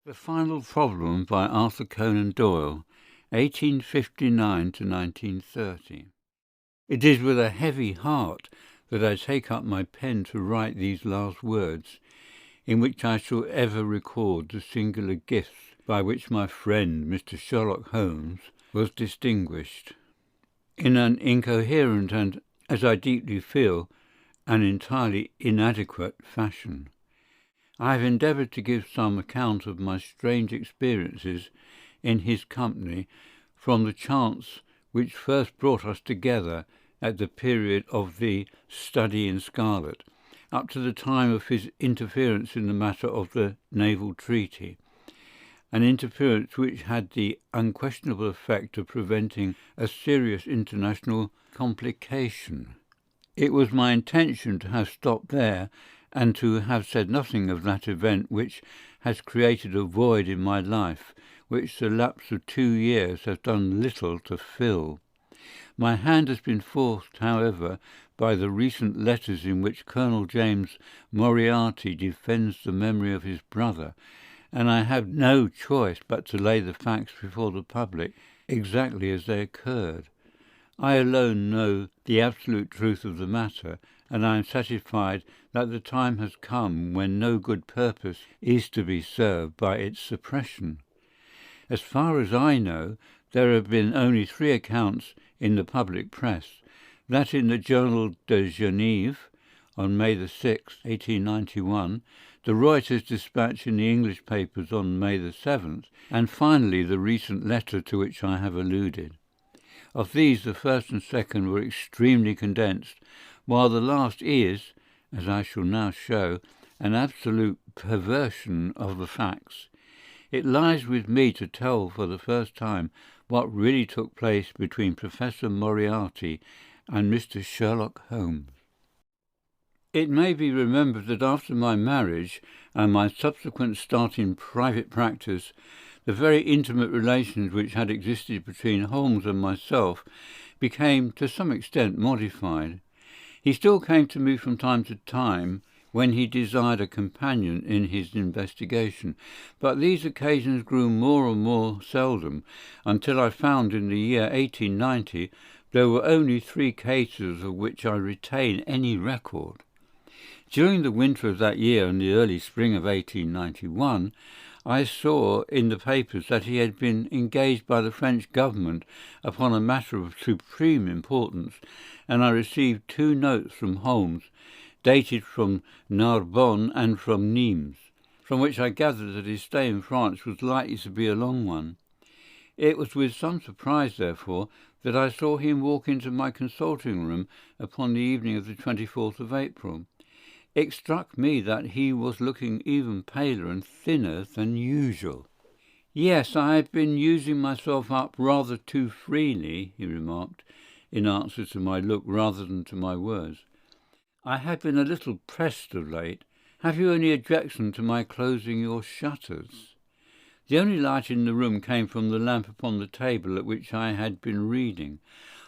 The Final Problem by Arthur Conan Doyle, 1859 to 1930. It is with a heavy heart that I take up my pen to write these last words, in which I shall ever record the singular gifts by which my friend Mr. Sherlock Holmes was distinguished. In an incoherent and, as I deeply feel, an entirely inadequate fashion, I have endeavoured to give some account of my strange experiences in his company from the chance which first brought us together at the period of the Study in Scarlet, up to the time of his interference in the matter of the naval treaty, an interference which had the unquestionable effect of preventing a serious international complication. It was my intention to have stopped there and to have said nothing of that event which has created a void in my life which the lapse of 2 years has done little to fill. My hand has been forced, however, by the recent letters in which Colonel James Moriarty defends the memory of his brother, and I have no choice but to lay the facts before the public exactly as they occurred. I alone know the absolute truth of the matter, and I am satisfied that the time has come when no good purpose is to be served by its suppression. As far as I know, there have been only 3 accounts in the public press, that in the Journal de Genève on May the 6th, 1891, the Reuters dispatch in the English papers on May the 7th, and finally the recent letter to which I have alluded. Of these, the first and second were extremely condensed, while the last is, as I shall now show, an absolute perversion of the facts. It lies with me to tell for the first time what really took place between Professor Moriarty and Mr. Sherlock Holmes. It may be remembered that after my marriage and my subsequent start in private practice, the very intimate relations which had existed between Holmes and myself became to some extent modified. He still came to me from time to time when he desired a companion in his investigation, but these occasions grew more and more seldom, until I found in the year 1890 there were only 3 cases of which I retain any record. During the winter of that year and the early spring of 1891, I saw in the papers that he had been engaged by the French government upon a matter of supreme importance, and I received 2 notes from Holmes, dated from Narbonne and from Nimes, from which I gathered that his stay in France was likely to be a long one. It was with some surprise, therefore, that I saw him walk into my consulting room upon the evening of the 24th of April. It struck me that he was looking even paler and thinner than usual. "Yes, I have been using myself up rather too freely," he remarked, in answer to my look rather than to my words. "I have been a little pressed of late. Have you any objection to my closing your shutters?" The only light in the room came from the lamp upon the table at which I had been reading.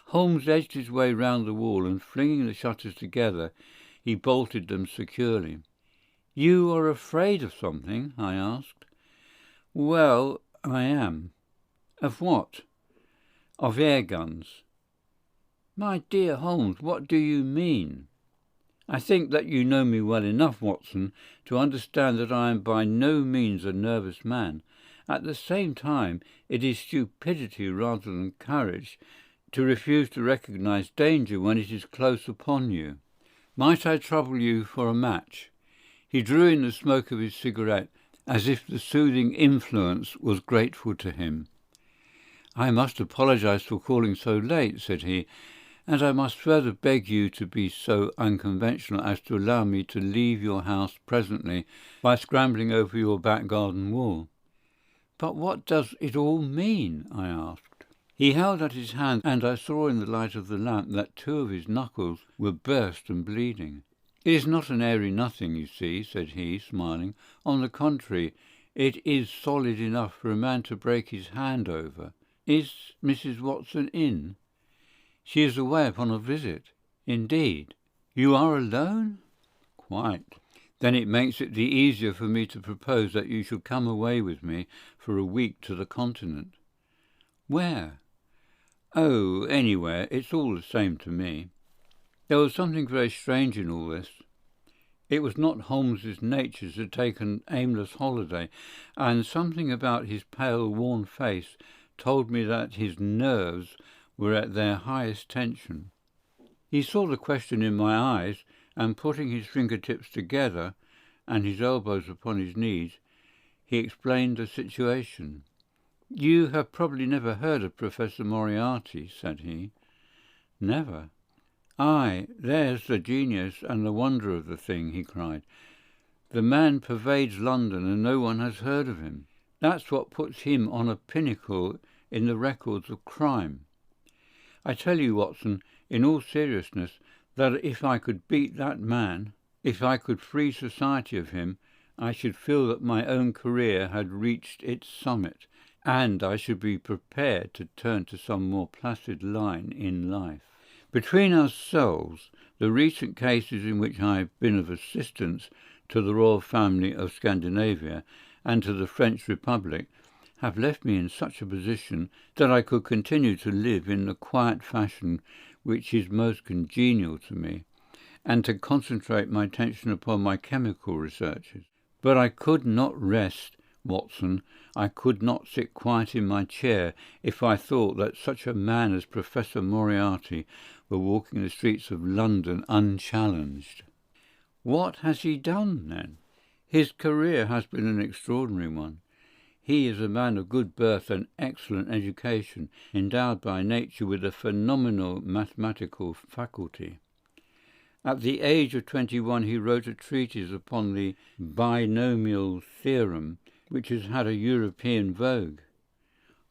Holmes edged his way round the wall, and flinging the shutters together, he bolted them securely. "You are afraid of something?" I asked. "Well, I am." "Of what?" "Of air guns." "My dear Holmes, what do you mean?" "I think that you know me well enough, Watson, to understand that I am by no means a nervous man. At the same time, it is stupidity rather than courage to refuse to recognize danger when it is close upon you. Might I trouble you for a match?" He drew in the smoke of his cigarette as if the soothing influence was grateful to him. "I must apologize for calling so late," said he, "and I must further beg you to be so unconventional as to allow me to leave your house presently by scrambling over your back garden wall." "But what does it all mean?" I asked. He held out his hand, and I saw in the light of the lamp that 2 of his knuckles were burst and bleeding. "It is not an airy nothing, you see," said he, smiling. "On the contrary, it is solid enough for a man to break his hand over. Is Mrs. Watson in?" "She is away upon a visit." "Indeed. You are alone?" "Quite." Then it makes it the easier for me to propose that you should come away with me for a week to the Continent." "Where?" "Oh, anywhere. It's all the same to me." There was something very strange in all this. It was not Holmes's nature to take an aimless holiday, and something about his pale, worn face told me that his nerves were at their highest tension. He saw the question in my eyes, and putting his fingertips together and his elbows upon his knees, he explained the situation. "You have probably never heard of Professor Moriarty," said he. "Never." "Aye, there's the genius and the wonder of the thing," he cried. "The man pervades London and no one has heard of him. That's what puts him on a pinnacle in the records of crime. I tell you, Watson, in all seriousness, that if I could beat that man, if I could free society of him, I should feel that my own career had reached its summit, and I should be prepared to turn to some more placid line in life. Between ourselves, the recent cases in which I have been of assistance to the royal family of Scandinavia and to the French Republic have left me in such a position that I could continue to live in the quiet fashion which is most congenial to me, and to concentrate my attention upon my chemical researches. But I could not rest, Watson. I could not sit quiet in my chair if I thought that such a man as Professor Moriarty were walking the streets of London unchallenged." "What has he done, then?" "His career has been an extraordinary one. He is a man of good birth and excellent education, endowed by nature with a phenomenal mathematical faculty. At the age of 21 he wrote a treatise upon the binomial theorem, which has had a European vogue.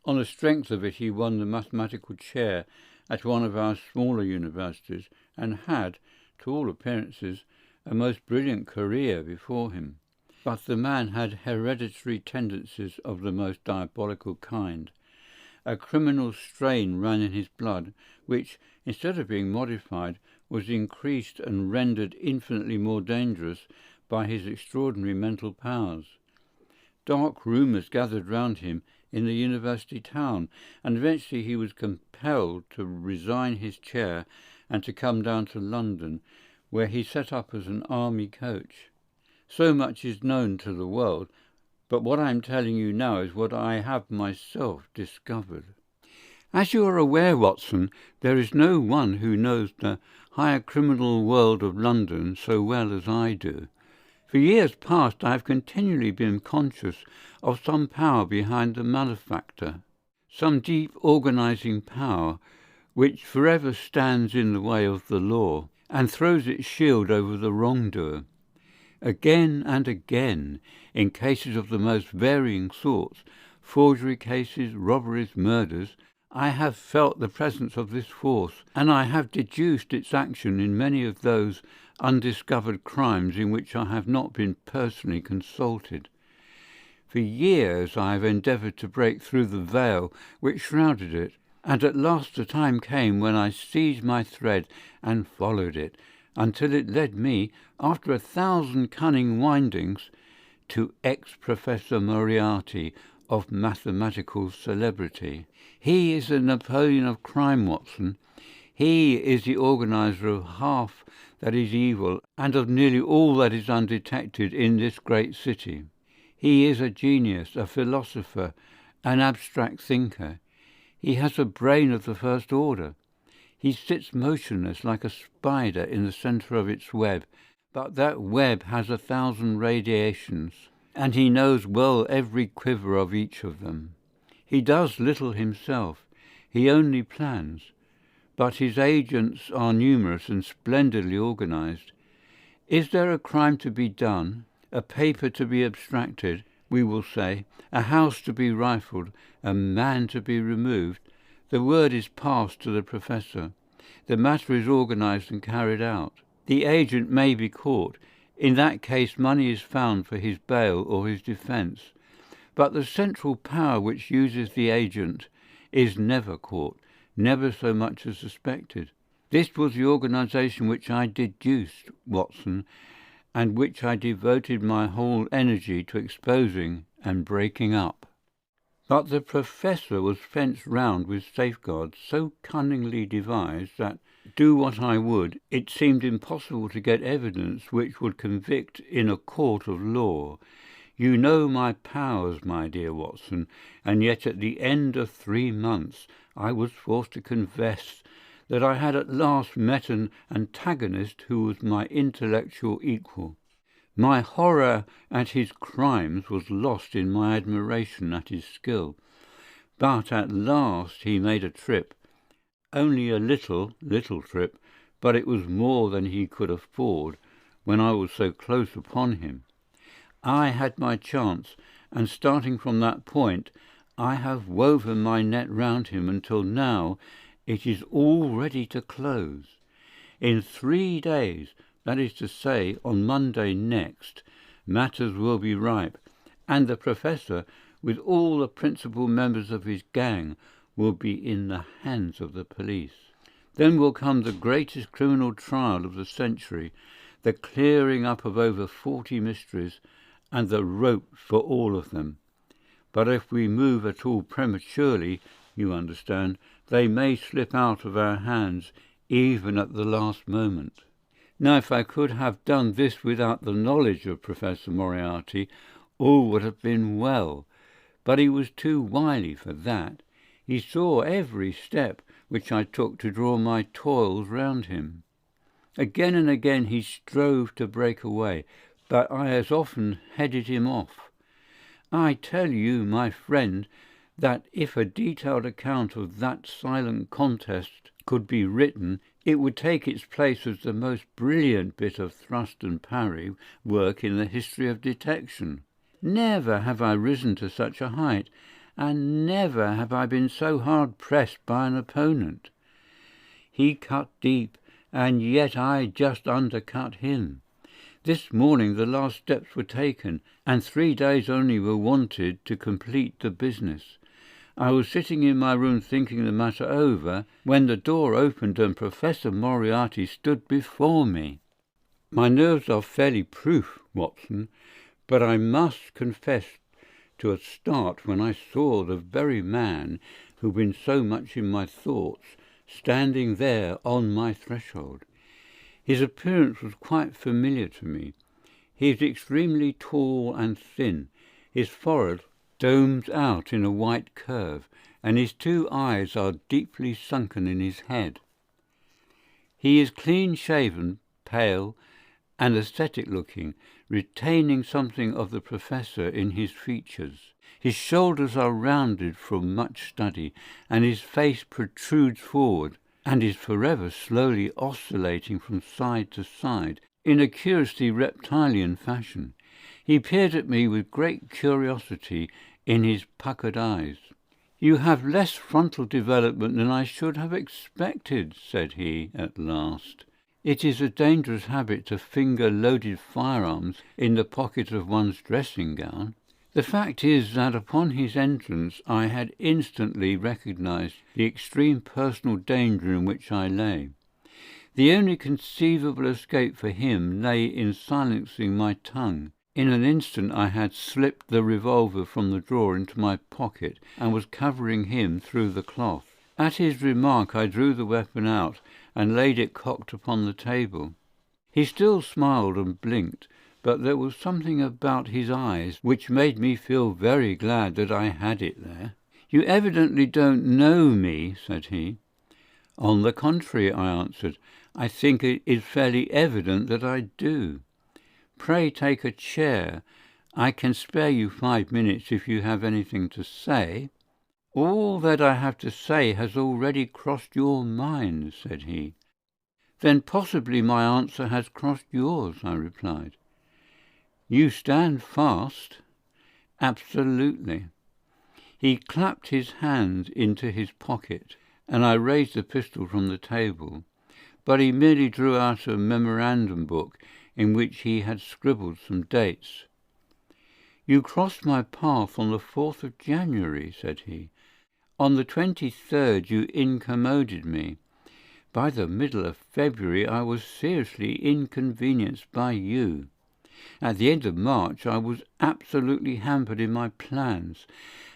On the strength of it he won the mathematical chair at one of our smaller universities, and had, to all appearances, a most brilliant career before him. But the man had hereditary tendencies of the most diabolical kind. A criminal strain ran in his blood, which, instead of being modified, was increased and rendered infinitely more dangerous by his extraordinary mental powers. Dark rumours gathered round him in the university town, and eventually he was compelled to resign his chair and to come down to London, where he set up as an army coach. So much is known to the world, but what I am telling you now is what I have myself discovered. As you are aware, Watson, there is no one who knows the higher criminal world of London so well as I do. For years past I have continually been conscious of some power behind the malefactor, some deep organizing power which forever stands in the way of the law and throws its shield over the wrongdoer. Again and again, in cases of the most varying sorts, forgery cases, robberies, murders, I have felt the presence of this force, and I have deduced its action in many of those undiscovered crimes in which I have not been personally consulted. For years I have endeavoured to break through the veil which shrouded it, and at last the time came when I seized my thread and followed it, until it led me, after 1,000 cunning windings, to ex-Professor Moriarty of mathematical celebrity. He is the Napoleon of crime, Watson. He is the organizer of half that is evil and of nearly all that is undetected in this great city. He is a genius, a philosopher, an abstract thinker. He has a brain of the first order. He sits motionless like a spider in the centre of its web, but that web has 1,000 radiations, and he knows well every quiver of each of them. He does little himself. He only plans. But his agents are numerous and splendidly organized. Is there a crime to be done, a paper to be abstracted, we will say, a house to be rifled, a man to be removed, the word is passed to the professor. The matter is organized and carried out. The agent may be caught. In that case money is found for his bail or his defence. But the central power which uses the agent is never caught, never so much as suspected. This was the organization which I deduced, Watson, and which I devoted my whole energy to exposing and breaking up. But the Professor was fenced round with safeguards so cunningly devised that, do what I would, it seemed impossible to get evidence which would convict in a court of law. You know my powers, my dear Watson, and yet at the end of 3 months I was forced to confess that I had at last met an antagonist who was my intellectual equal. My horror at his crimes was lost in my admiration at his skill. But at last he made a trip, only a little trip, but it was more than he could afford when I was so close upon him. I had my chance, and starting from that point, I have woven my net round him until now it is all ready to close. In 3 days, that is to say, on Monday next, matters will be ripe, and the Professor, with all the principal members of his gang, will be in the hands of the police. Then will come the greatest criminal trial of the century, the clearing up of over 40 mysteries, and the rope for all of them. But if we move at all prematurely, you understand, they may slip out of our hands even at the last moment. Now, if I could have done this without the knowledge of Professor Moriarty, all would have been well. But he was too wily for that. He saw every step which I took to draw my toils round him. Again and again he strove to break away, but I as often headed him off. I tell you, my friend, that if a detailed account of that silent contest could be written, it would take its place as the most brilliant bit of thrust and parry work in the history of detection. Never have I risen to such a height, and never have I been so hard pressed by an opponent. He cut deep, and yet I just undercut him. This morning the last steps were taken, and 3 days only were wanted to complete the business. I was sitting in my room thinking the matter over, when the door opened and Professor Moriarty stood before me. My nerves are fairly proof, Watson, but I must confess to a start when I saw the very man who'd been so much in my thoughts standing there on my threshold. His appearance was quite familiar to me. He is extremely tall and thin. His forehead domes out in a white curve, and his 2 eyes are deeply sunken in his head. He is clean-shaven, pale, and aesthetic-looking, retaining something of the Professor in his features. His shoulders are rounded from much study, and his face protrudes forward, and is forever slowly oscillating from side to side in a curiously reptilian fashion. He peered at me with great curiosity in his puckered eyes. "You have less frontal development than I should have expected," said he at last. "It is a dangerous habit to finger loaded firearms in the pocket of one's dressing gown." The fact is that upon his entrance I had instantly recognized the extreme personal danger in which I lay. The only conceivable escape for him lay in silencing my tongue. In an instant I had slipped the revolver from the drawer into my pocket and was covering him through the cloth. At his remark I drew the weapon out and laid it cocked upon the table. He still smiled and blinked, but there was something about his eyes which made me feel very glad that I had it there. "You evidently don't know me," said he. "On the contrary," I answered, "I think it is fairly evident that I do. Pray take a chair. I can spare you 5 minutes if you have anything to say." "All that I have to say has already crossed your mind," said he. "Then possibly my answer has crossed yours," I replied. "You stand fast?" "Absolutely." He clapped his hand into his pocket, and I raised the pistol from the table, but he merely drew out a memorandum book in which he had scribbled some dates. "You crossed my path on the 4th of January," said he. "On the 23rd you incommoded me. By the middle of February I was seriously inconvenienced by you. At the end of March I was absolutely hampered in my plans,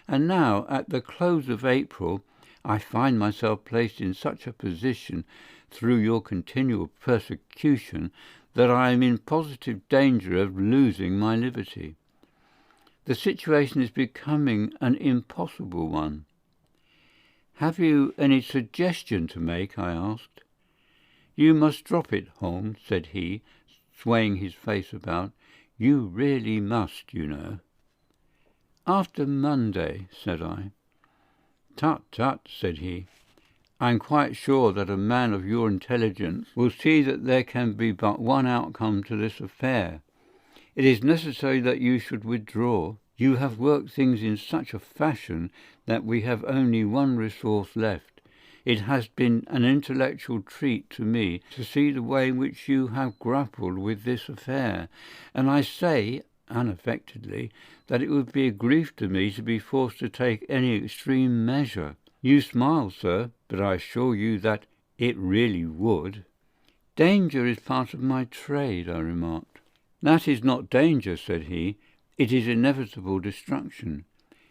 and now, at the close of April, I find myself placed in such a position through your continual persecution that I am in positive danger of losing my liberty. The situation is becoming an impossible one. "Have you any suggestion to make?" I asked. "You must drop it, Holmes," said he, swaying his face about. "You really must, you know." "After Monday," said I. "Tut, tut," said he. "I am quite sure that a man of your intelligence will see that there can be but one outcome to this affair. It is necessary that you should withdraw. You have worked things in such a fashion that we have only one resource left. It has been an intellectual treat to me to see the way in which you have grappled with this affair, and I say, unaffectedly, that it would be a grief to me to be forced to take any extreme measure. You smile, sir, but I assure you that it really would." "Danger is part of my trade," I remarked. "That is not danger," said he. "It is inevitable destruction.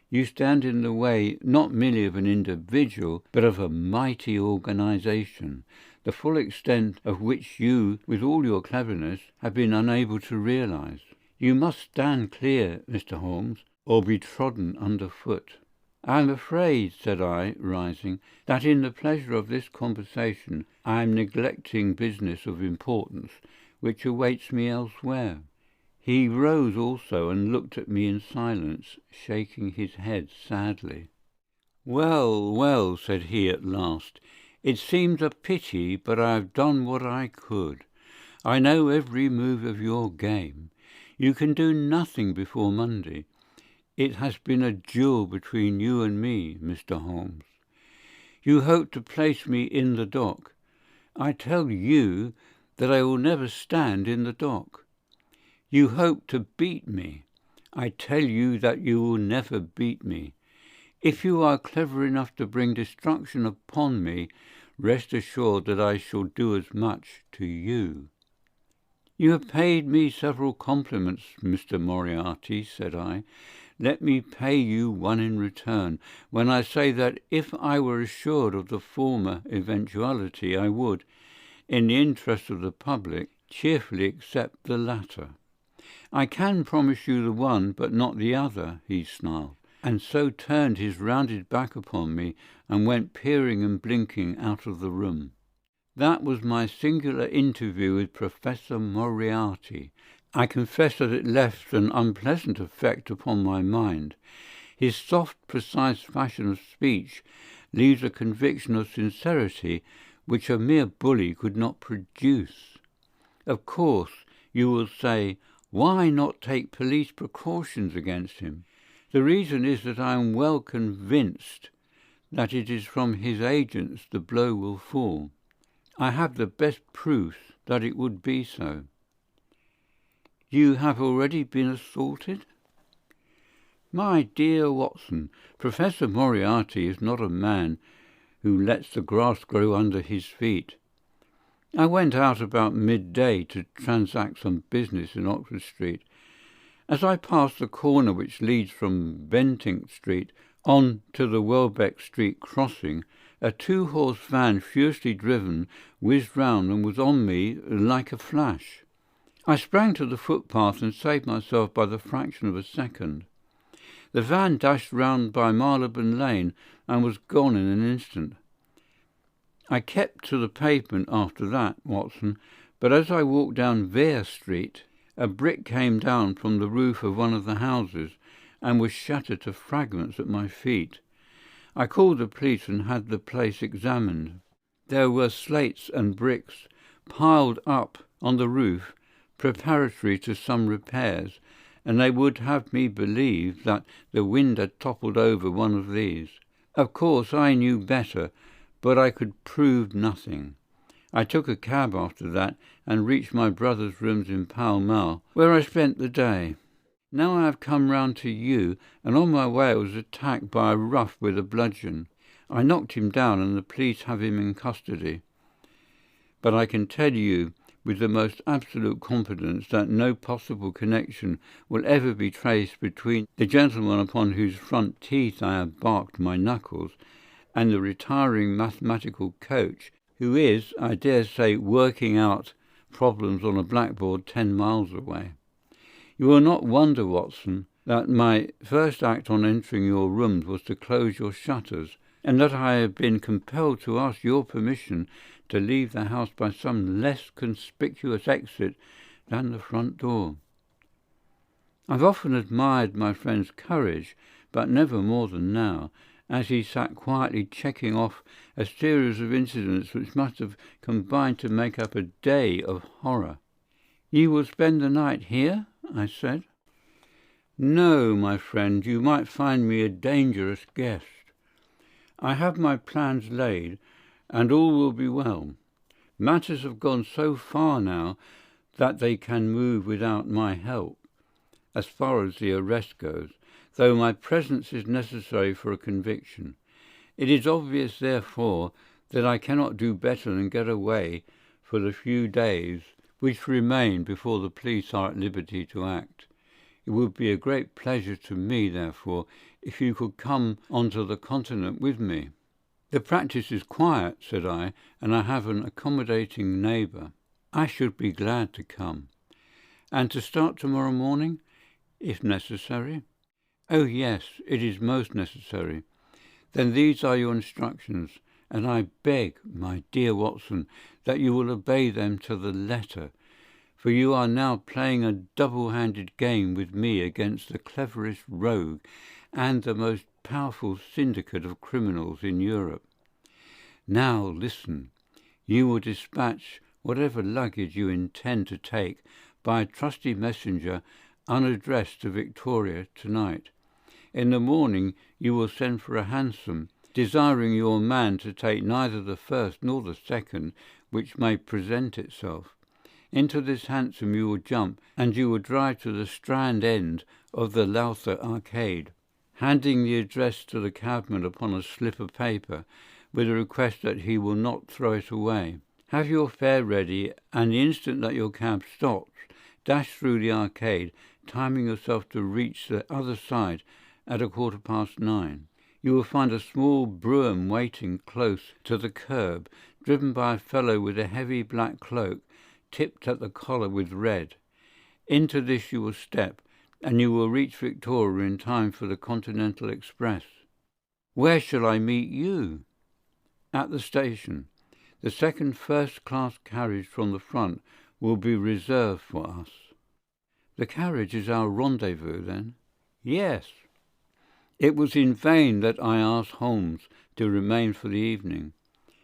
You stand in the way not merely of an individual, but of a mighty organization, the full extent of which you, with all your cleverness, have been unable to realize. You must stand clear, Mr. Holmes, or be trodden underfoot." "I am afraid," said I, rising, "that in the pleasure of this conversation I am neglecting business of importance which awaits me elsewhere." He rose also and looked at me in silence, shaking his head sadly. "Well, well," said he at last, "it seems a pity, but I have done what I could. I know every move of your game. You can do nothing before Monday. It has been a duel between you and me, Mr. Holmes. You hope to place me in the dock. I tell you that I will never stand in the dock. You hope to beat me. I tell you that you will never beat me. If you are clever enough to bring destruction upon me, rest assured that I shall do as much to you." "You have paid me several compliments, Mr. Moriarty," said I. "Let me pay you one in return, when I say that if I were assured of the former eventuality, I would, in the interest of the public, cheerfully accept the latter." "I can promise you the one, but not the other," he snarled, and so turned his rounded back upon me and went peering and blinking out of the room. That was my singular interview with Professor Moriarty. I confess that it left an unpleasant effect upon my mind. His soft, precise fashion of speech leaves a conviction of sincerity which a mere bully could not produce. Of course, you will say, why not take police precautions against him? The reason is that I am well convinced that it is from his agents the blow will fall. I have the best proofs that it would be so." "You have already been assaulted?" "My dear Watson, Professor Moriarty is not a man who lets the grass grow under his feet. I went out about midday to transact some business in Oxford Street. As I passed the corner which leads from Bentinck Street on to the Welbeck Street crossing, a two-horse van furiously driven whizzed round and was on me like a flash. I sprang to the footpath and saved myself by the fraction of a second. The van dashed round by Marylebone Lane and was gone in an instant. I kept to the pavement after that, Watson, but as I walked down Vere Street, a brick came down from the roof of one of the houses and was shattered to fragments at my feet. I called the police and had the place examined. There were slates and bricks piled up on the roof preparatory to some repairs, and they would have me believe that the wind had toppled over one of these. Of course I knew better, but I could prove nothing. I took a cab after that and reached my brother's rooms in Pall Mall, where I spent the day. Now I have come round to you, and on my way I was attacked by a rough with a bludgeon. I knocked him down, and the police have him in custody. But I can tell you, with the most absolute confidence that no possible connection will ever be traced between the gentleman upon whose front teeth I have barked my knuckles and the retiring mathematical coach who is, I dare say, working out problems on a blackboard 10 miles away. You will not wonder, Watson, that my first act on entering your rooms was to close your shutters, and that I have been compelled to ask your permission to leave the house by some less conspicuous exit than the front door. I've often admired my friend's courage, but never more than now, as he sat quietly checking off a series of incidents which must have combined to make up a day of horror. "You will spend the night here?" I said. "No, my friend, you might find me a dangerous guest. I have my plans laid, and all will be well. Matters have gone so far now that they can move without my help, as far as the arrest goes, though my presence is necessary for a conviction. It is obvious, therefore, that I cannot do better than get away for the few days which remain before the police are at liberty to act. It would be a great pleasure to me, therefore, if you could come on to the Continent with me." "The practice is quiet," said I, "and I have an accommodating neighbour. I should be glad to come." "And to start tomorrow morning?" "If necessary." "Oh, yes, it is most necessary." "Then these are your instructions, and I beg, my dear Watson, that you will obey them to the letter, for you are now playing a double-handed game with me against the cleverest rogue and the most powerful syndicate of criminals in Europe. Now listen. You will dispatch whatever luggage you intend to take by a trusty messenger unaddressed to Victoria tonight. In the morning you will send for a hansom, desiring your man to take neither the first nor the second which may present itself. Into this hansom you will jump, and you will drive to the Strand end of the Lowther Arcade, handing the address to the cabman upon a slip of paper, with a request that he will not throw it away. Have your fare ready, and the instant that your cab stops, dash through the arcade, timing yourself to reach the other side at 9:15. You will find a small brougham waiting close to the curb, driven by a fellow with a heavy black cloak, tipped at the collar with red. Into this you will step, and you will reach Victoria in time for the Continental Express." "Where shall I meet you?" "At the station. The second first-class carriage from the front will be reserved for us." "The carriage is our rendezvous, then?" "Yes." It was in vain that I asked Holmes to remain for the evening.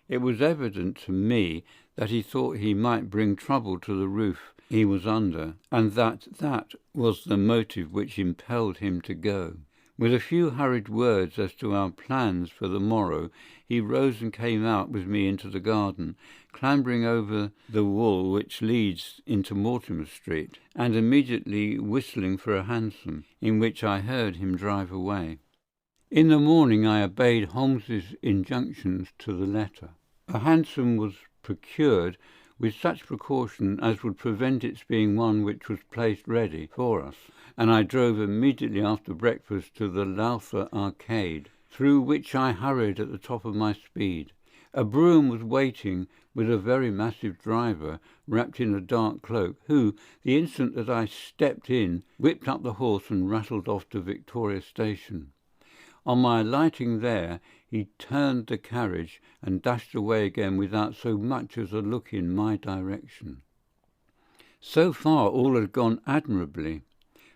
It was evident to me that he thought he might bring trouble to the roof he was under, and that was the motive which impelled him to go. With a few hurried words as to our plans for the morrow, he rose and came out with me into the garden, clambering over the wall which leads into Mortimer Street, and immediately whistling for a hansom, in which I heard him drive away. In the morning I obeyed Holmes's injunctions to the letter. A hansom was procured with such precaution as would prevent its being one which was placed ready for us, and I drove immediately after breakfast to the Lowther Arcade, through which I hurried at the top of my speed. A brougham was waiting with a very massive driver, wrapped in a dark cloak, who, the instant that I stepped in, whipped up the horse and rattled off to Victoria Station. On my alighting there, he turned the carriage and dashed away again without so much as a look in my direction. So far all had gone admirably.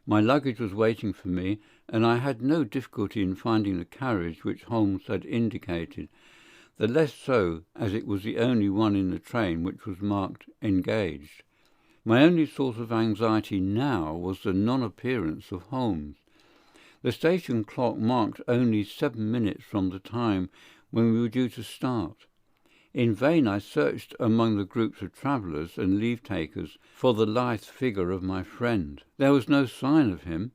My luggage was waiting for me, and I had no difficulty in finding the carriage which Holmes had indicated, the less so as it was the only one in the train which was marked engaged. My only source of anxiety now was the non-appearance of Holmes. The station clock marked only 7 minutes from the time when we were due to start. In vain I searched among the groups of travellers and leave-takers for the lithe figure of my friend. There was no sign of him.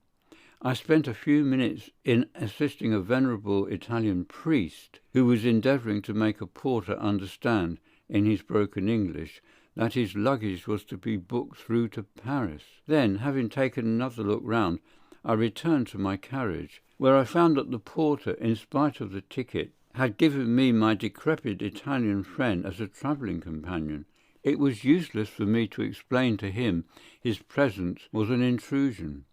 I spent a few minutes in assisting a venerable Italian priest who was endeavouring to make a porter understand, in his broken English, that his luggage was to be booked through to Paris. Then, having taken another look round, I returned to my carriage, where I found that the porter, in spite of the ticket, had given me my decrepit Italian friend as a travelling companion. It was useless for me to explain to him his presence was an intrusion,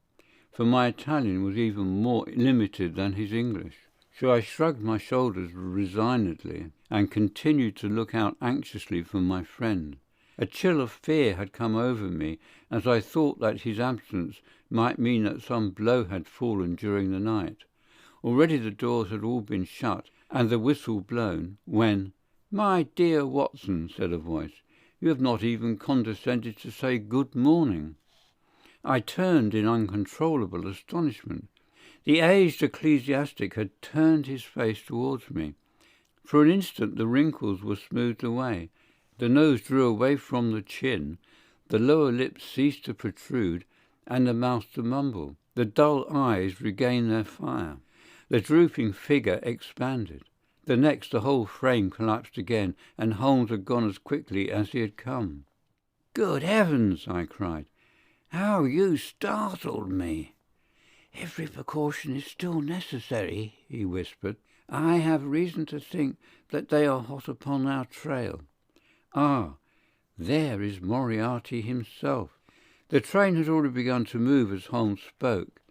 for my Italian was even more limited than his English. So I shrugged my shoulders resignedly and continued to look out anxiously for my friend. A chill of fear had come over me as I thought that his absence might mean that some blow had fallen during the night. Already the doors had all been shut and the whistle blown, when, "My dear Watson," said a voice, "you have not even condescended to say good morning." I turned in uncontrollable astonishment. The aged ecclesiastic had turned his face towards me. For an instant the wrinkles were smoothed away. The nose drew away from the chin, the lower lip ceased to protrude, and the mouth to mumble. The dull eyes regained their fire. The drooping figure expanded. The next the whole frame collapsed again, and Holmes had gone as quickly as he had come. "Good heavens!" I cried. "How you startled me!" "Every precaution is still necessary," he whispered. "I have reason to think that they are hot upon our trail. Ah, there is Moriarty himself." The train had already begun to move as Holmes spoke.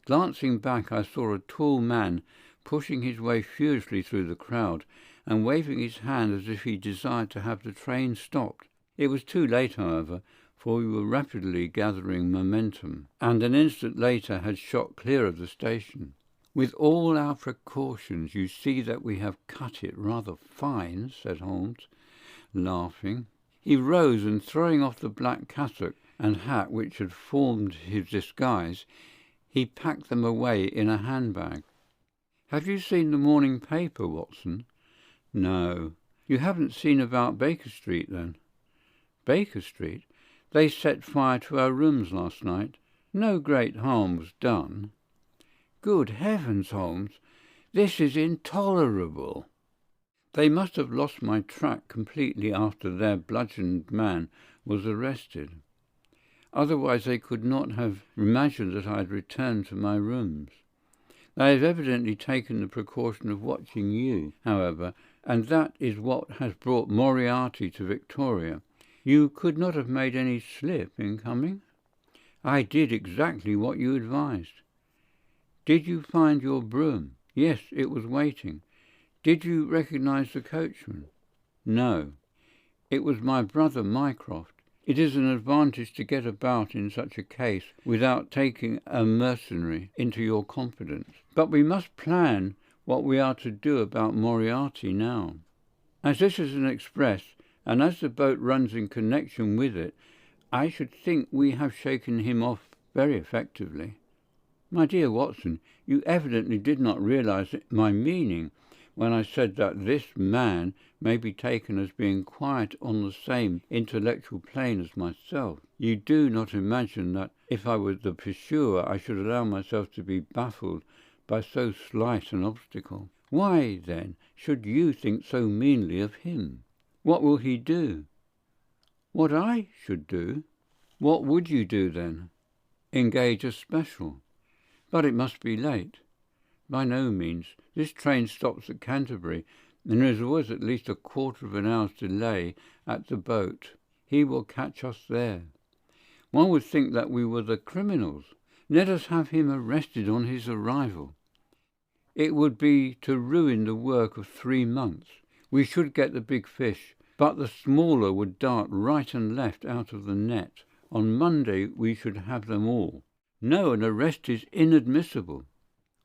Glancing back, I saw a tall man pushing his way furiously through the crowd and waving his hand as if he desired to have the train stopped. It was too late, however, for we were rapidly gathering momentum, and an instant later had shot clear of the station. "With all our precautions, you see that we have cut it rather fine," said Holmes, laughing. He rose, and throwing off the black cassock and hat which had formed his disguise, he packed them away in a handbag. "Have you seen the morning paper, Watson?" "No." "You haven't seen about Baker Street, then?" "Baker Street? They set fire to our rooms last night. No great harm was done." "Good heavens, Holmes! This is intolerable." "They must have lost my track completely after their bludgeoned man was arrested. Otherwise they could not have imagined that I had returned to my rooms. They have evidently taken the precaution of watching you, however, and that is what has brought Moriarty to Victoria. You could not have made any slip in coming?" "I did exactly what you advised." "Did you find your brougham?" "Yes, it was waiting." "Did you recognize the coachman?" "No." "It was my brother Mycroft. It is an advantage to get about in such a case without taking a mercenary into your confidence. But we must plan what we are to do about Moriarty now. As this is an express, and as the boat runs in connection with it, I should think we have shaken him off very effectively." "My dear Watson, you evidently did not realize my meaning when I said that this man may be taken as being quite on the same intellectual plane as myself. You do not imagine that if I were the pursuer I should allow myself to be baffled by so slight an obstacle. Why, then, should you think so meanly of him? What will he do?" "What I should do? What would you do, then?" "Engage a special." "But it must be late." "By no means. This train stops at Canterbury, and there is always at least a quarter of an hour's delay at the boat. He will catch us there. One would think that we were the criminals. Let us have him arrested on his arrival. It would be to ruin the work of 3 months. We should get the big fish, but the smaller would dart right and left out of the net. On Monday we should have them all. No, an arrest is inadmissible."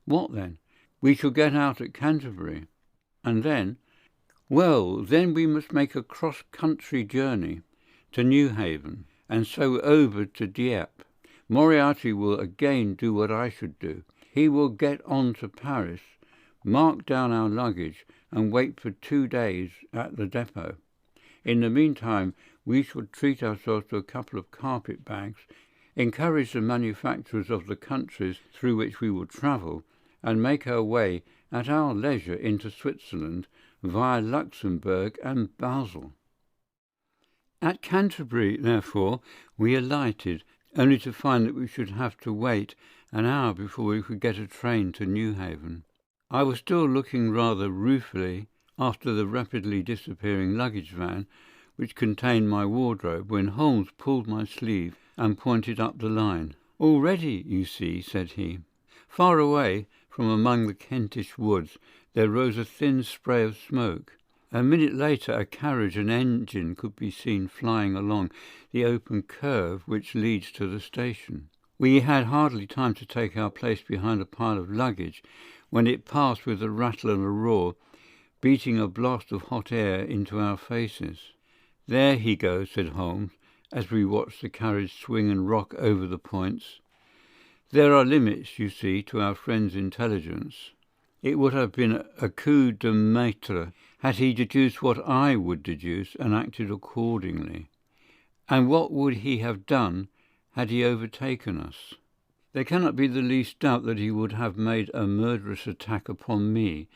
"What then?" "We shall get out at Canterbury." "And then?" "Well, then we must make a cross-country journey to Newhaven, and so over to Dieppe. Moriarty will again do what I should do. He will get on to Paris, mark down our luggage, and wait for 2 days at the depot. In the meantime, we shall treat ourselves to a couple of carpet-bags, encourage the manufacturers of the countries through which we will travel, and make our way at our leisure into Switzerland via Luxembourg and Basel." At Canterbury, therefore, we alighted, only to find that we should have to wait an hour before we could get a train to Newhaven. I was still looking rather ruefully after the rapidly disappearing luggage van, which contained my wardrobe, when Holmes pulled my sleeve and pointed up the line. "All ready, you see," said he. Far away, from among the Kentish woods, there rose a thin spray of smoke. A minute later a carriage and engine could be seen flying along the open curve which leads to the station. We had hardly time to take our place behind a pile of luggage when it passed with a rattle and a roar, beating a blast of hot air into our faces. "There he goes," said Holmes, as we watched the carriage swing and rock over the points. "There are limits, you see, to our friend's intelligence. It would have been a coup de maître had he deduced what I would deduce and acted accordingly. And what would he have done had he overtaken us? There cannot be the least doubt that he would have made a murderous attack upon me.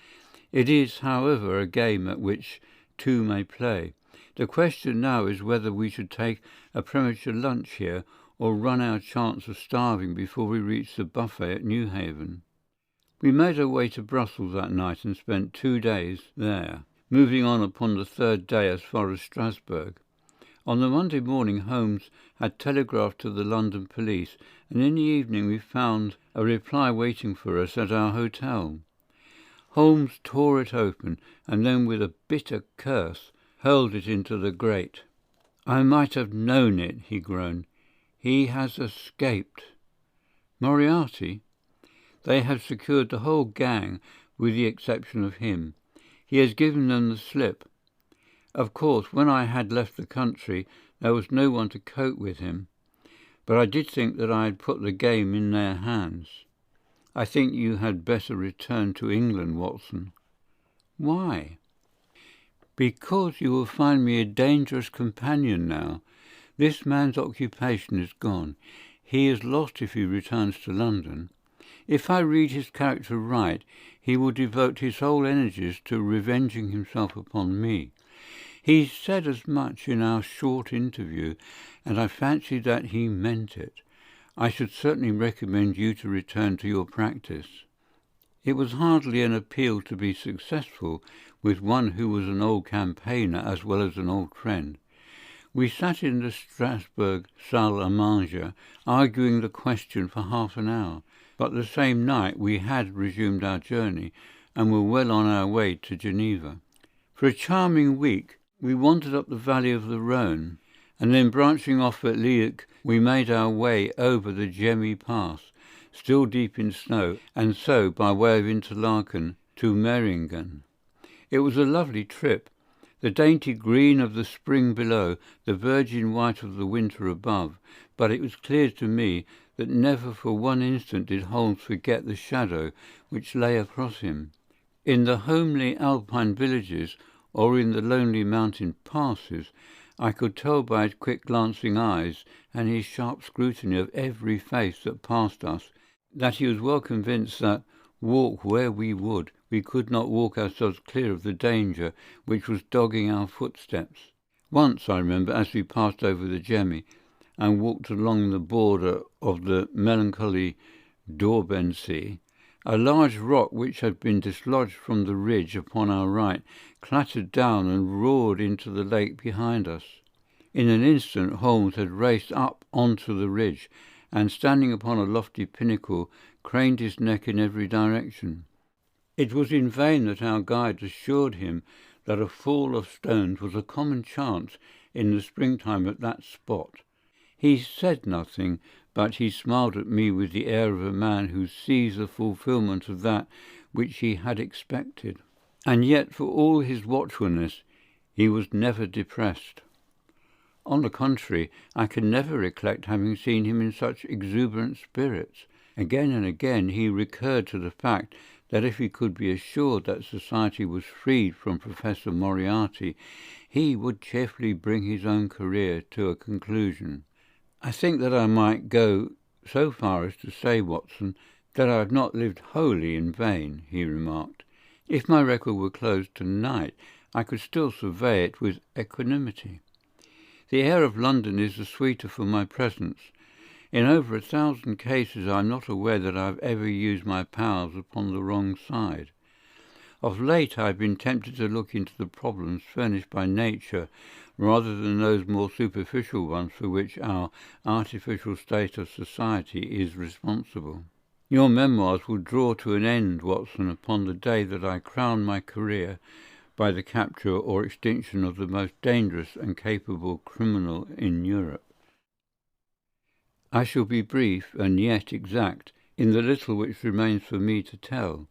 It is, however, a game at which two may play. The question now is whether we should take a premature lunch here or run our chance of starving before we reach the buffet at Newhaven." We made our way to Brussels that night and spent 2 days there, moving on upon the third day as far as Strasbourg. On the Monday morning Holmes had telegraphed to the London police, and in the evening we found a reply waiting for us at our hotel. Holmes tore it open, and then with a bitter curse hurled it into the grate. "I might have known it," he groaned. "He has escaped." "Moriarty?" "They have secured the whole gang with the exception of him. He has given them the slip. Of course, when I had left the country, there was no one to cope with him, but I did think that I had put the game in their hands. I think you had better return to England, Watson." "Why?" "Because you will find me a dangerous companion now. This man's occupation is gone. He is lost if he returns to London. If I read his character right, he will devote his whole energies to revenging himself upon me. He said as much in our short interview, and I fancy that he meant it. I should certainly recommend you to return to your practice." It was hardly an appeal to be successful with one who was an old campaigner as well as an old friend. We sat in the Strasbourg salle à manger, arguing the question for half an hour, but the same night we had resumed our journey and were well on our way to Geneva. For a charming week we wandered up the valley of the Rhone, and then branching off at Liège we made our way over the Gemmi Pass, still deep in snow, and so, by way of Interlaken, to Meiringen. It was a lovely trip, the dainty green of the spring below, the virgin white of the winter above, but it was clear to me that never for one instant did Holmes forget the shadow which lay across him. In the homely Alpine villages, or in the lonely mountain passes, I could tell by his quick glancing eyes and his sharp scrutiny of every face that passed us that he was well convinced that, walk where we would, we could not walk ourselves clear of the danger which was dogging our footsteps. Once, I remember, as we passed over the Gemmi and walked along the border of the melancholy Dorbendsee, a large rock which had been dislodged from the ridge upon our right clattered down and roared into the lake behind us. In an instant Holmes had raced up onto the ridge, and standing upon a lofty pinnacle, craned his neck in every direction. It was in vain that our guide assured him that a fall of stones was a common chance in the springtime at that spot. He said nothing, but he smiled at me with the air of a man who sees the fulfilment of that which he had expected. And yet, for all his watchfulness, he was never depressed. On the contrary, I can never recollect having seen him in such exuberant spirits. Again and again he recurred to the fact that if he could be assured that society was freed from Professor Moriarty, he would cheerfully bring his own career to a conclusion. "I think that I might go so far as to say, Watson, that I have not lived wholly in vain," he remarked. "If my record were closed tonight, I could still survey it with equanimity. The air of London is the sweeter for my presence. In over 1,000 cases I am not aware that I have ever used my powers upon the wrong side. Of late I have been tempted to look into the problems furnished by nature rather than those more superficial ones for which our artificial state of society is responsible. Your memoirs will draw to an end, Watson, upon the day that I crown my career by the capture or extinction of the most dangerous and capable criminal in Europe. I shall be brief and yet exact in the little which remains for me to tell.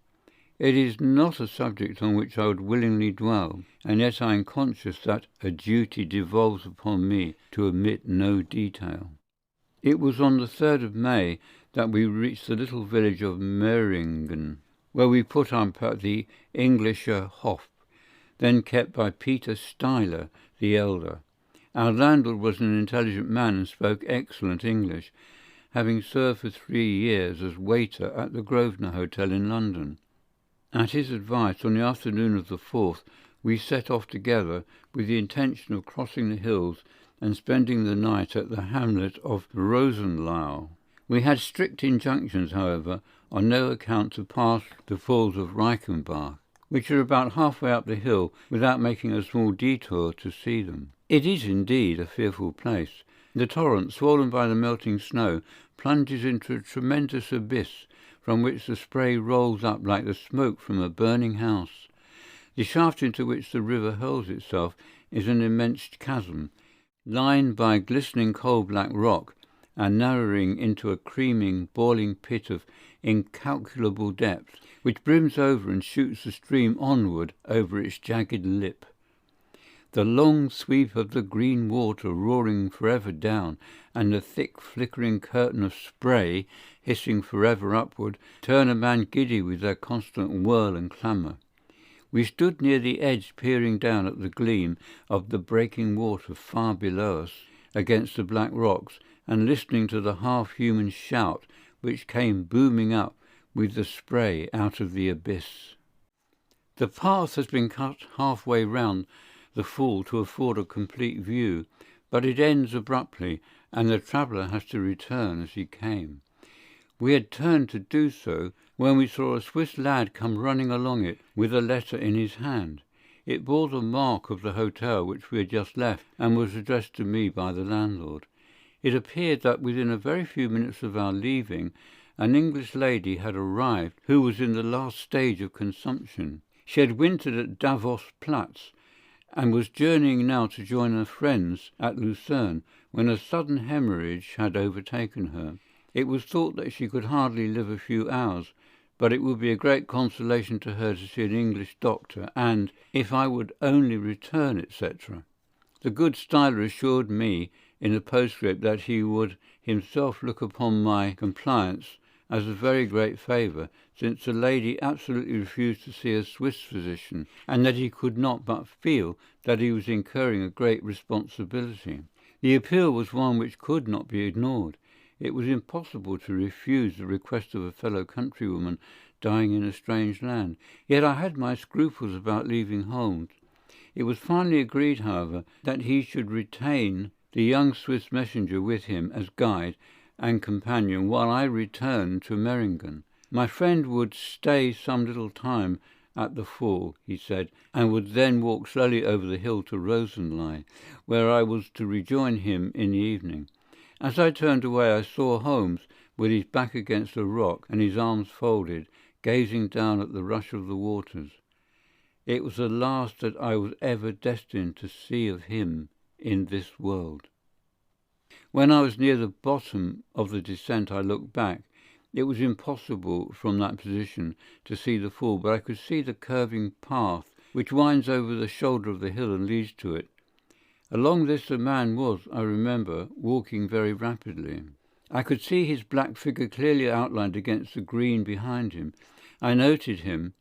It is not a subject on which I would willingly dwell, and yet I am conscious that a duty devolves upon me to omit no detail. It was on the 3rd of May that we reached the little village of Meiringen, where we put up at the Englischer Hof, then kept by Peter Steiler the elder. Our landlord was an intelligent man and spoke excellent English, having served for 3 years as waiter at the Grosvenor Hotel in London. At his advice, on the afternoon of the 4th, we set off together with the intention of crossing the hills and spending the night at the hamlet of Rosenlau. We had strict injunctions, however, on no account to pass the falls of Reichenbach, which are about halfway up the hill, without making a small detour to see them. It is indeed a fearful place. The torrent, swollen by the melting snow, plunges into a tremendous abyss, from which the spray rolls up like the smoke from a burning house. The shaft into which the river hurls itself is an immense chasm, lined by glistening coal-black rock, and narrowing into a creaming, boiling pit of incalculable depth, which brims over and shoots the stream onward over its jagged lip. The long sweep of the green water roaring forever down, and the thick flickering curtain of spray hissing forever upward, turn a man giddy with their constant whirl and clamour. We stood near the edge, peering down at the gleam of the breaking water far below us against the black rocks, and listening to the half-human shout which came booming up with the spray out of the abyss. The path has been cut halfway round the fall to afford a complete view, but it ends abruptly, and the traveller has to return as he came. We had turned to do so when we saw a Swiss lad come running along it with a letter in his hand. It bore the mark of the hotel which we had just left, and was addressed to me by the landlord. It appeared that within a very few minutes of our leaving, an English lady had arrived who was in the last stage of consumption. She had wintered at Davos Platz, and was journeying now to join her friends at Lucerne, when a sudden hemorrhage had overtaken her. It was thought that she could hardly live a few hours, but it would be a great consolation to her to see an English doctor, and, if I would only return, etc. The good Steiler assured me in a postscript that he would himself look upon my compliance as a very great favour, since the lady absolutely refused to see a Swiss physician, and that he could not but feel that he was incurring a great responsibility. The appeal was one which could not be ignored. It was impossible to refuse the request of a fellow countrywoman dying in a strange land. Yet I had my scruples about leaving Holmes. It was finally agreed, however, that he should retain the young Swiss messenger with him as guide and companion while I returned to Meiringen. My friend would stay some little time at the fall, he said, and would then walk slowly over the hill to Rosenlau, where I was to rejoin him in the evening. As I turned away, I saw Holmes, with his back against a rock and his arms folded, gazing down at the rush of the waters. It was the last that I was ever destined to see of him in this world. When I was near the bottom of the descent, I looked back. It was impossible from that position to see the fall, but I could see the curving path which winds over the shoulder of the hill and leads to it. Along this a man was, I remember, walking very rapidly. I could see his black figure clearly outlined against the green behind him. I noted him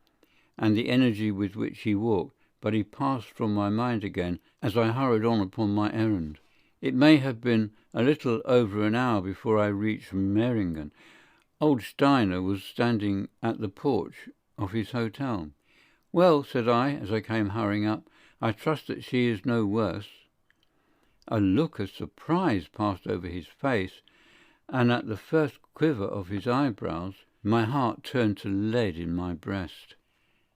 and the energy with which he walked, but he passed from my mind again as I hurried on upon my errand. It may have been a little over an hour before I reached Meiringen. Old Steiner was standing at the porch of his hotel. "Well," said I, as I came hurrying up, "I trust that she is no worse." A look of surprise passed over his face, and at the first quiver of his eyebrows, my heart turned to lead in my breast.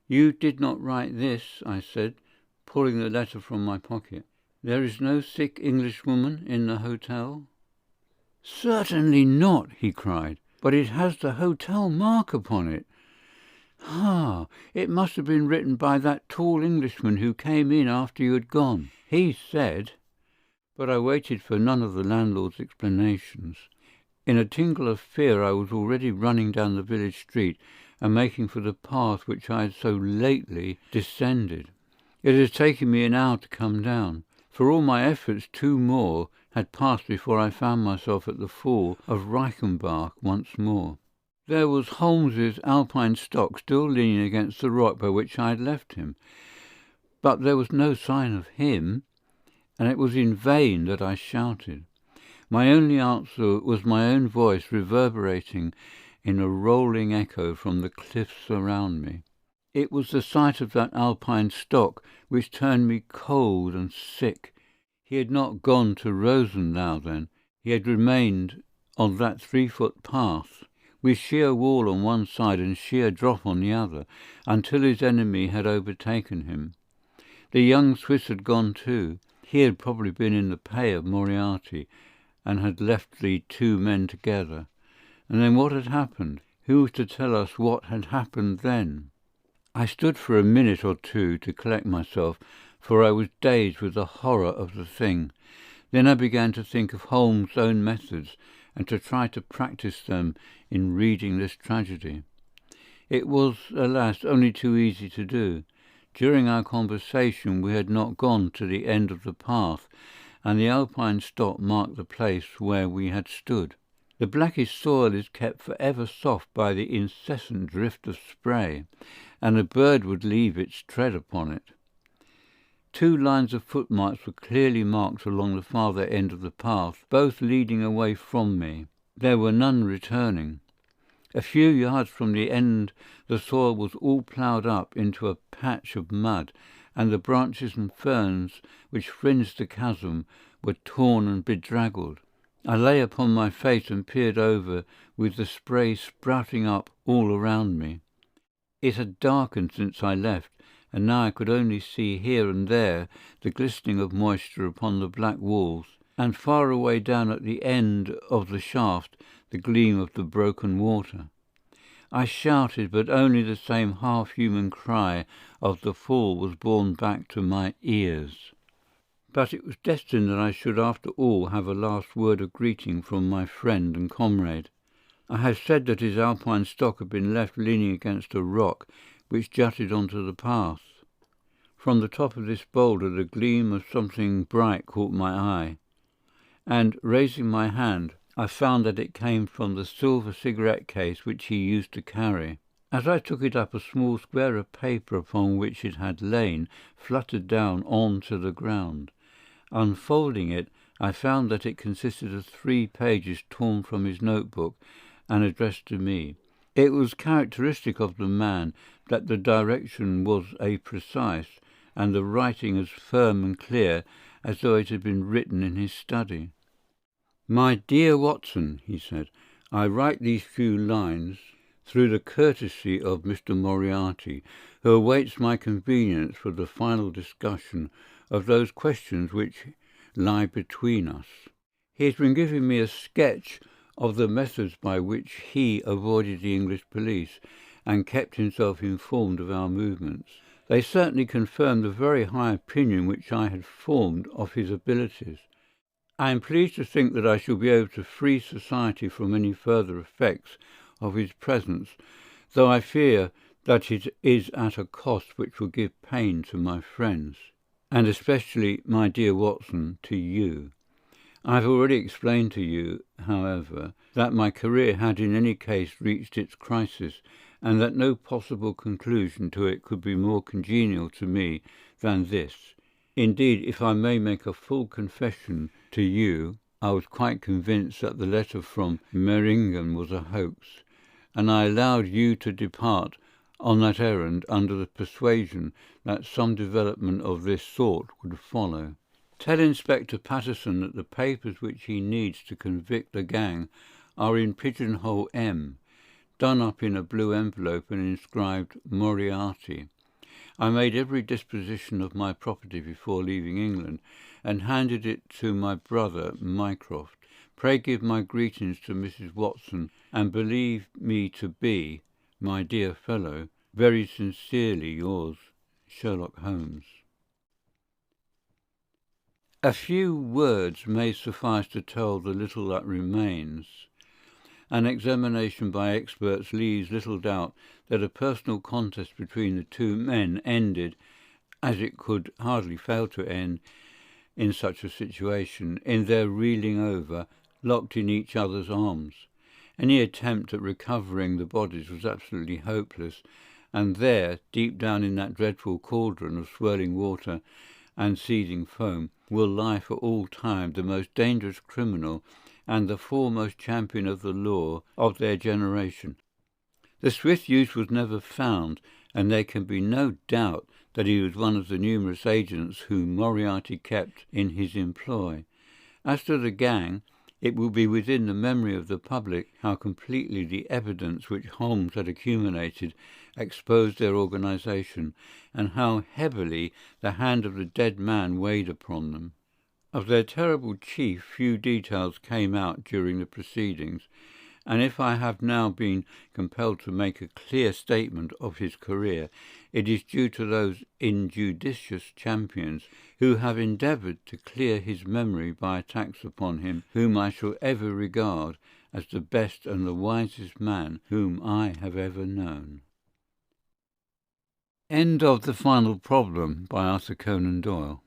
"You did not write this," I said, pulling the letter from my pocket. "There is no sick Englishwoman in the hotel?" "Certainly not," he cried, "but it has the hotel mark upon it. Ah, it must have been written by that tall Englishman who came in after you had gone. He said—" But I waited for none of the landlord's explanations. In a tingle of fear I was already running down the village street and making for the path which I had so lately descended. It had taken me an hour to come down. For all my efforts, 2 more had passed before I found myself at the fall of Reichenbach once more. There was Holmes's Alpine stock still leaning against the rock by which I had left him, but there was no sign of him, and it was in vain that I shouted. My only answer was my own voice reverberating in a rolling echo from the cliffs around me. It was the sight of that Alpine stock which turned me cold and sick. He had not gone to Rosenau then. He had remained on that 3-foot path, with sheer wall on one side and sheer drop on the other, until his enemy had overtaken him. The young Swiss had gone too. He had probably been in the pay of Moriarty, and had left the 2 men together. And then what had happened? Who was to tell us what had happened then? I stood for a minute or two to collect myself, for I was dazed with the horror of the thing. Then I began to think of Holmes' own methods, and to try to practice them in reading this tragedy. It was, alas, only too easy to do. During our conversation we had not gone to the end of the path, and the Alpine stock marked the place where we had stood. The blackish soil is kept for ever soft by the incessant drift of spray, and a bird would leave its tread upon it. 2 lines of footmarks were clearly marked along the farther end of the path, both leading away from me. There were none returning. A few yards from the end the soil was all ploughed up into a patch of mud, and the branches and ferns which fringed the chasm were torn and bedraggled. I lay upon my face and peered over, with the spray sprouting up all around me. It had darkened since I left, and now I could only see here and there the glistening of moisture upon the black walls, and far away down at the end of the shaft the gleam of the broken water. I shouted, but only the same half-human cry of the fall was borne back to my ears. But it was destined that I should after all have a last word of greeting from my friend and comrade. I have said that his Alpine stock had been left leaning against a rock which jutted onto the path. From the top of this boulder the gleam of something bright caught my eye, and, raising my hand, I found that it came from the silver cigarette case which he used to carry. As I took it up, a small square of paper upon which it had lain fluttered down on to the ground. Unfolding it, I found that it consisted of 3 pages torn from his notebook and addressed to me. It was characteristic of the man that the direction was precise, and the writing as firm and clear as though it had been written in his study. "My dear Watson," he said, "I write these few lines through the courtesy of Mr. Moriarty, who awaits my convenience for the final discussion of those questions which lie between us. He has been giving me a sketch of the methods by which he avoided the English police, and kept himself informed of our movements. They certainly confirm the very high opinion which I had formed of his abilities. I am pleased to think that I shall be able to free society from any further effects of his presence, though I fear that it is at a cost which will give pain to my friends, and especially, my dear Watson, to you. I have already explained to you, however, that my career had in any case reached its crisis, and that no possible conclusion to it could be more congenial to me than this. Indeed, if I may make a full confession to you, I was quite convinced that the letter from Meiringen was a hoax, and I allowed you to depart on that errand under the persuasion that some development of this sort would follow. Tell Inspector Patterson that the papers which he needs to convict the gang are in Pigeonhole M, done up in a blue envelope and inscribed Moriarty. I made every disposition of my property before leaving England, and handed it to my brother Mycroft. Pray give my greetings to Mrs. Watson, and believe me to be, my dear fellow, very sincerely yours, Sherlock Holmes. A few words may suffice to tell the little that remains. An examination by experts leaves little doubt that a personal contest between the two men ended, as it could hardly fail to end in such a situation, in their reeling over, locked in each other's arms. Any attempt at recovering the bodies was absolutely hopeless, and there, deep down in that dreadful cauldron of swirling water and seething foam, will lie for all time the most dangerous criminal and the foremost champion of the law of their generation. The swift youth was never found, and there can be no doubt that he was one of the numerous agents whom Moriarty kept in his employ. As to the gang, it will be within the memory of the public how completely the evidence which Holmes had accumulated exposed their organization, and how heavily the hand of the dead man weighed upon them. Of their terrible chief few details came out during the proceedings, and if I have now been compelled to make a clear statement of his career, it is due to those injudicious champions who have endeavoured to clear his memory by attacks upon him, whom I shall ever regard as the best and the wisest man whom I have ever known. End of The Final Problem by Arthur Conan Doyle.